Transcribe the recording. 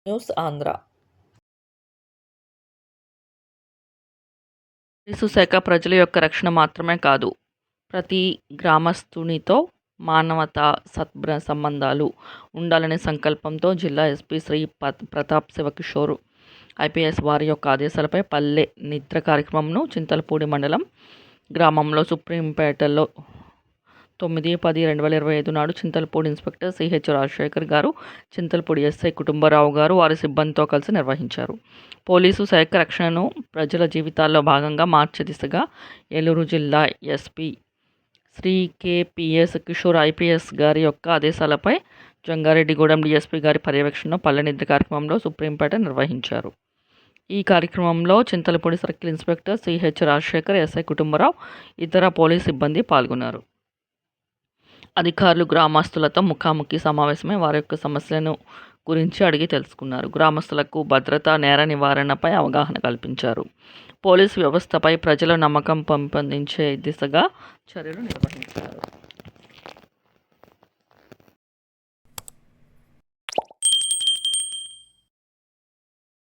News Andhra. Police శాఖ ప్రజల యొక్క రక్షణ మాత్రమే కాదు, ప్రతి గ్రామస్తునితో మానవతా సంబంధాలు ఉండాలనే సంకల్పంతో జిల్లా ఎస్పీ శ్రీ ప్రతాప్ శివకిషోర్ ఐపీఎస్ వారి యొక్క ఆదేశాలపై పల్లె నిద్ర కార్యక్రమంను చింతలపూడి మండలం గ్రామంలో సుప్రీంపేటలో 9/10/2025 నాడు చింతలపూడి ఇన్స్పెక్టర్ సిహెచ్ రాజశేఖర్ గారు, చింతలపూడి ఎస్ఐ కుటుంబరావు గారు వారి సిబ్బందితో కలిసి నిర్వహించారు. పోలీసు శాఖ రక్షణను ప్రజల జీవితాల్లో భాగంగా మార్చే దిశగా ఏలూరు జిల్లా SP Sri KPS Kishore IPS గారి యొక్క ఆదేశాలపై జంగారెడ్డిగూడెం డీఎస్పీ గారి పర్యవేక్షణలో పల్లె నిద్ర కార్యక్రమంలో సుప్రీంపేట నిర్వహించారు. ఈ కార్యక్రమంలో Chintalapudi circle inspector CH Rajasekhar, SI Kutumbarao, ఇతర పోలీస్ సిబ్బంది పాల్గొన్నారు. అధికారులు గ్రామస్తులతో ముఖాముఖి సమావేశమై వారి యొక్క సమస్యలను గురించి అడిగి తెలుసుకున్నారు. గ్రామస్తులకు భద్రత, నేర నివారణపై అవగాహన కల్పించారు. పోలీసు వ్యవస్థపై ప్రజల నమ్మకం పెంపొందించే దిశగా చర్యలు నిర్వహించారు.